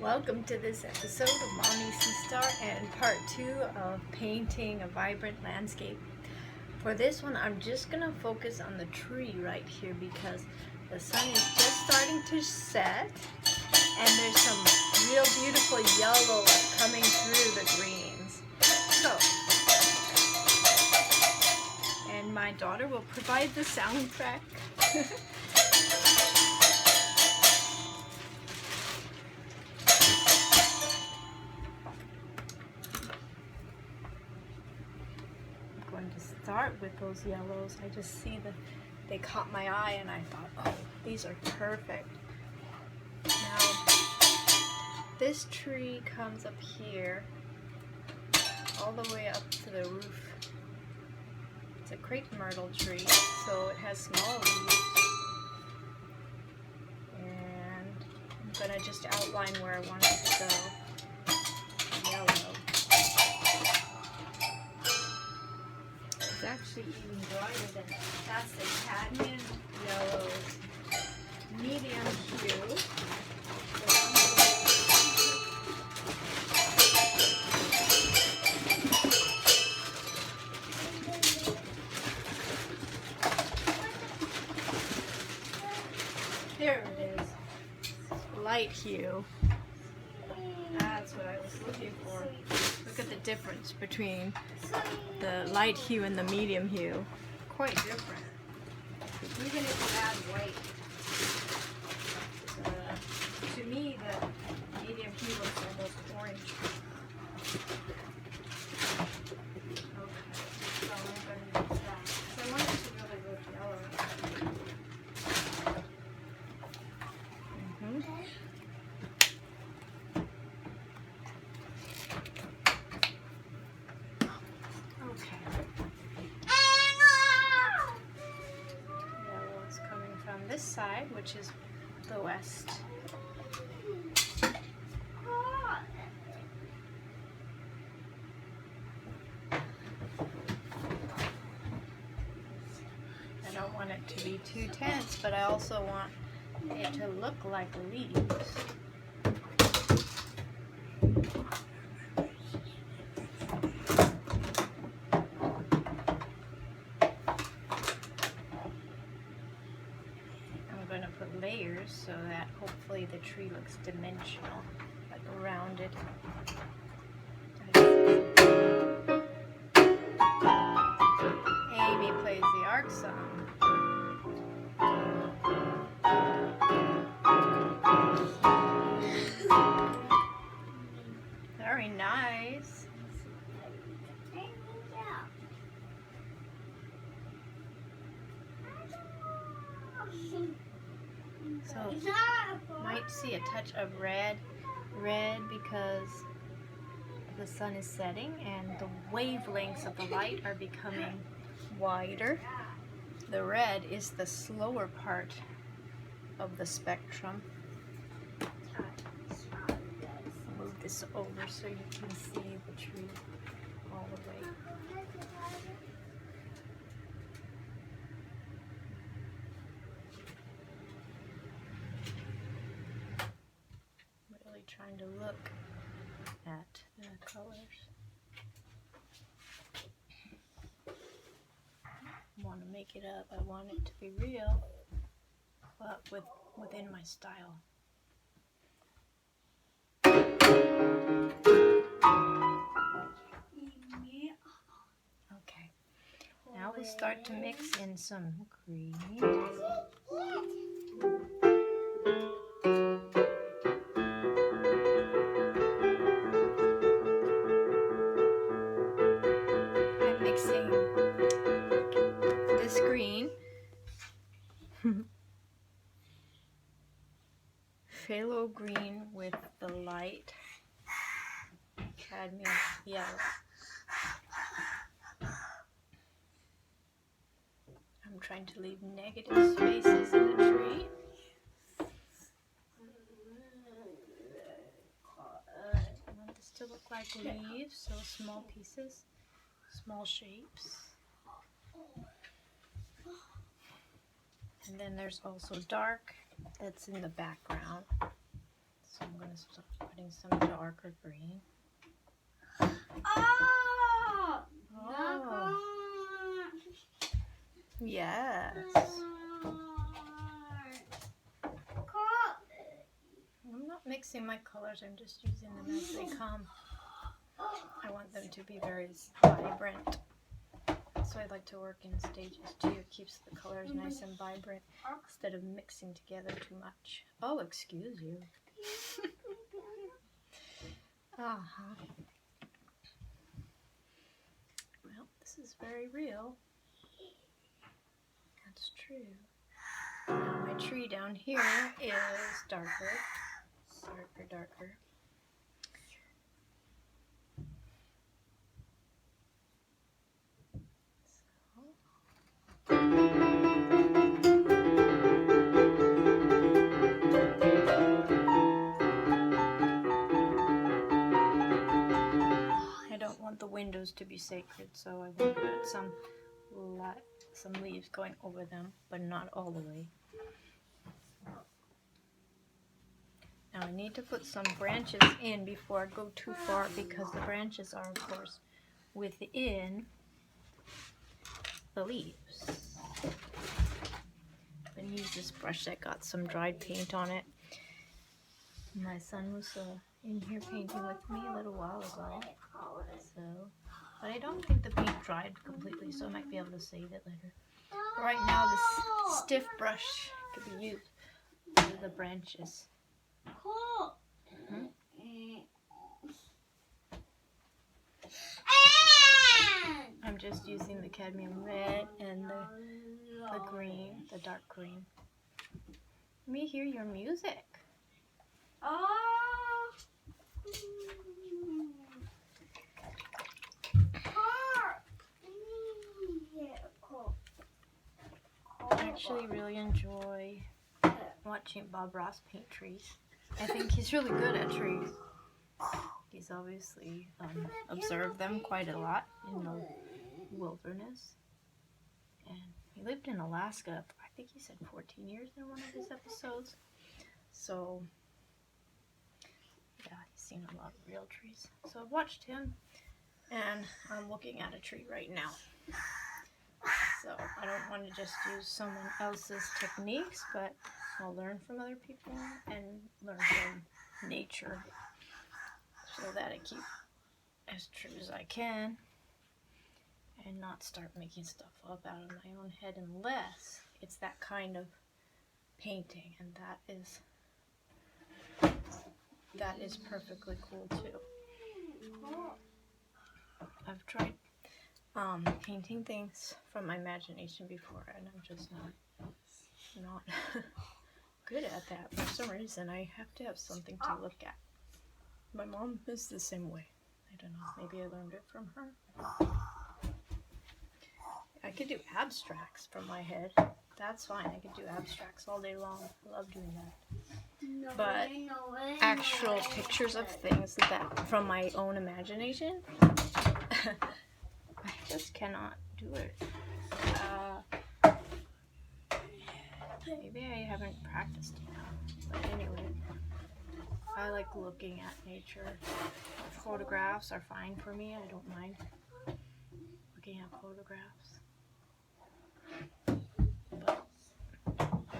Welcome to this episode of Mommy Sea Star and part 2 of painting a vibrant landscape. For this one, I'm just going to focus on the tree right here because the sun is just starting to set and there's some real beautiful yellow coming through the greens. So, and my daughter will provide the soundtrack. To start with those yellows. I just see that they caught my eye and I thought, oh, these are perfect. Now, this tree comes up here all the way up to the roof. It's a crepe myrtle tree, so it has small leaves. And I'm going to just outline where I want it to go. Yellow. It's actually even brighter than that. That's the cadmium yellows, medium hue. There it is. Light hue. That's what I was looking for. Look at the difference between the light hue and the medium hue. Quite different. Even if you add white. To me, the medium hue looks almost orange. Okay, so I'm going to use that. So I want it to really look yellow. This side, which is the west. I don't want it to be too tense, but I also want it to look like leaves. Layers so that hopefully the tree looks dimensional, like rounded. Amy plays the arc song. Very nice. So you might see a touch of red because the sun is setting and the wavelengths of the light are becoming wider. The red is the slower part of the spectrum. I'll move this over so you can see the tree all the way. Trying to look at the colors. I want to make it up. I want it to be real, but within my style. Okay. Now we'll start to mix in some green. This green, phthalo green with the light cadmium yellow. I'm trying to leave negative spaces in the tree. I want this to look like leaves, so small pieces, small shapes. And then there's also dark that's in the background. So I'm going to start putting adding some darker green. Oh! Yes. I'm not mixing my colors, I'm just using them as they come. I want them to be very vibrant. So I like to work in stages too. It keeps the colors nice and vibrant instead of mixing together too much. Oh, excuse you. Uh-huh. Well, this is very real. That's true. Now my tree down here is darker. Darker. I don't want the windows to be sacred, so I will put some leaves going over them, but not all the way. Now I need to put some branches in before I go too far, because the branches are, of course, within the leaves. I'm going to use this brush that got some dried paint on it. My son was in here painting with me a little while ago. So, but I don't think the paint dried completely, so I might be able to save it later. But right now, this stiff brush could be used for the branches. I'm just using the cadmium red and the green, the dark green. Let me hear your music. I actually really enjoy watching Bob Ross paint trees. I think he's really good at trees. He's obviously observed them quite a lot in the wilderness. And he lived in Alaska, I think he said 14 years in one of his episodes. So, yeah, he's seen a lot of real trees. So I've watched him, and I'm looking at a tree right now. So I don't want to just use someone else's techniques, but I'll learn from other people and learn from nature so that I keep as true as I can and not start making stuff up out of my own head unless it's that kind of painting, and that is perfectly cool too. I've tried painting things from my imagination before, and I'm just not good at that. For some reason, I have to have something to look at. My mom is the same way. I don't know, maybe I learned it from her. I could do abstracts from my head. That's fine, I could do abstracts all day long. I love doing that. But actual pictures of things that from my own imagination, I just cannot do it. Maybe I haven't practiced enough. But anyway, I like looking at nature. Photographs are fine for me. I don't mind looking at photographs. But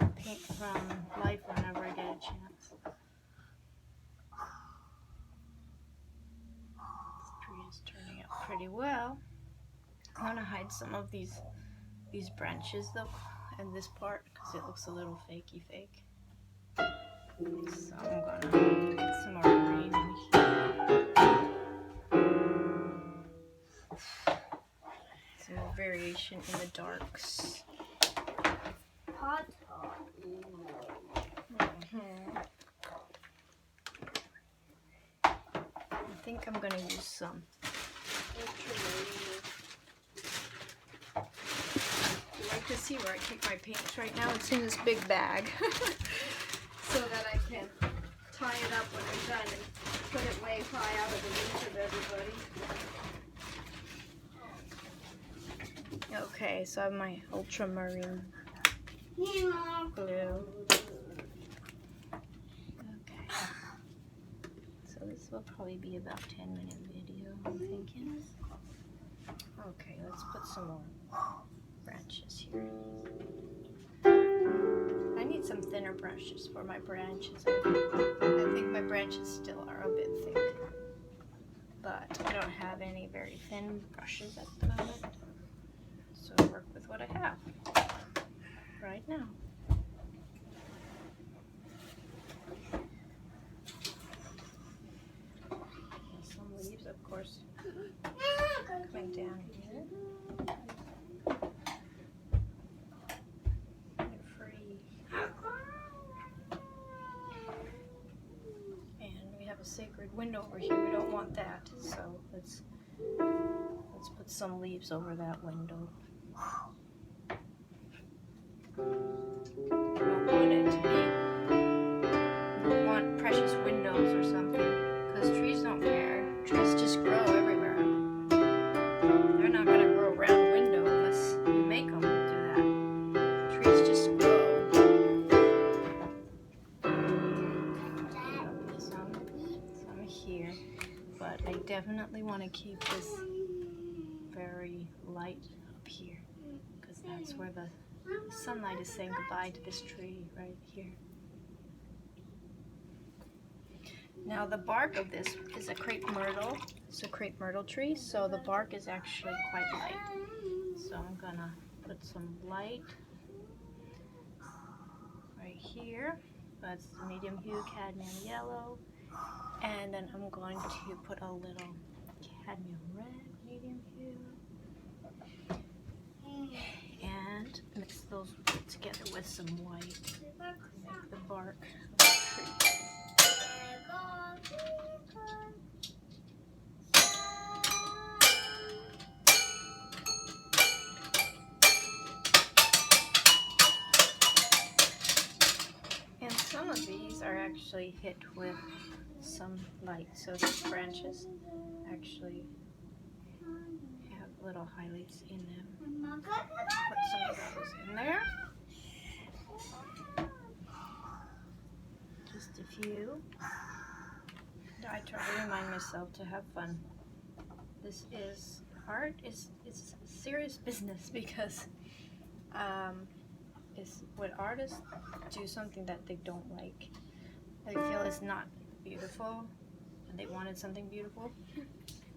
I'll paint from life whenever I get a chance. This tree is turning out pretty well. I want to hide some of these branches though, and this part, because it looks a little fakey fake. So I'm gonna get some more green in here. Some more variation in the darks. I think I'm gonna use some. You like to see where I keep my paints right now? It's in this big bag, so that I can tie it up when I'm done and put it way high out of the reach of everybody. Okay, so I have my ultramarine blue. Okay, so This will probably be about 10-minute video, I'm thinking. Okay, let's put some more branches here. I need some thinner brushes for my branches. I think my branches still are a bit thick, but I don't have any very thin brushes at the moment, so I work with what I have right now. And some leaves, of course, coming down here. A sacred window over here. We don't want that, so let's put some leaves over that window. We don't want it to be, we want precious windows or something, because trees don't care. Trees just grow everywhere. They're not going to grow around a window unless you make them do that. Trees just grow. Here, but I definitely want to keep this very light up here, because that's where the sunlight is saying goodbye to this tree right here. Now the bark of this is a crepe myrtle. It's a crepe myrtle tree, so the bark is actually quite light. So I'm gonna put some light right here. That's medium hue cadmium yellow. And then I'm going to put a little cadmium red, medium hue, and mix those together with some white to make the bark of the tree. And some of these are actually hit with some light, so these branches actually have little highlights in them. Put some of those in there. Just a few. I try to remind myself to have fun. This is art. It's serious business, because it's when artists do something that they don't like, they feel it's not beautiful, and they wanted something beautiful.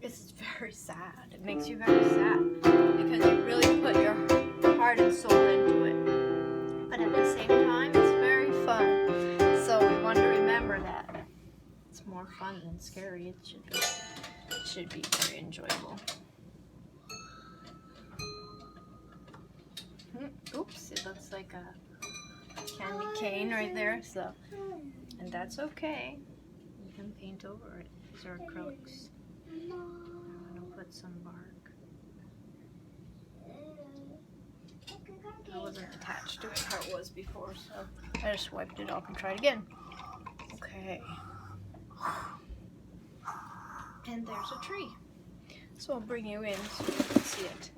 It's very sad. It makes you very sad, because you really put your heart and soul into it. But at the same time, it's very fun. So we want to remember that it's more fun than scary. It should be very enjoyable. Oops, it looks like a candy cane right there. So, and that's okay. And paint over it. These are acrylics. I'm going to put some bark. I wasn't attached to it how it was before, so I just wiped it off and tried again. Okay. And there's a tree. So I'll bring you in so you can see it,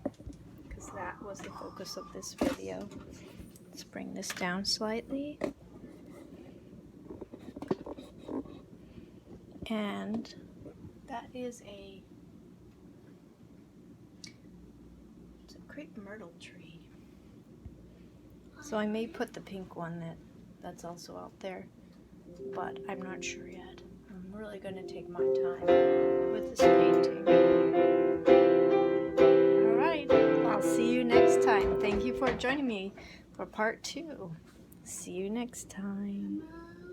because that was the focus of this video. Let's bring this down slightly. And that is it's a crepe myrtle tree. So I may put the pink one that's also out there, but I'm not sure yet. I'm really going to take my time with this painting. Alright, I'll see you next time. Thank you for joining me for part 2. See you next time.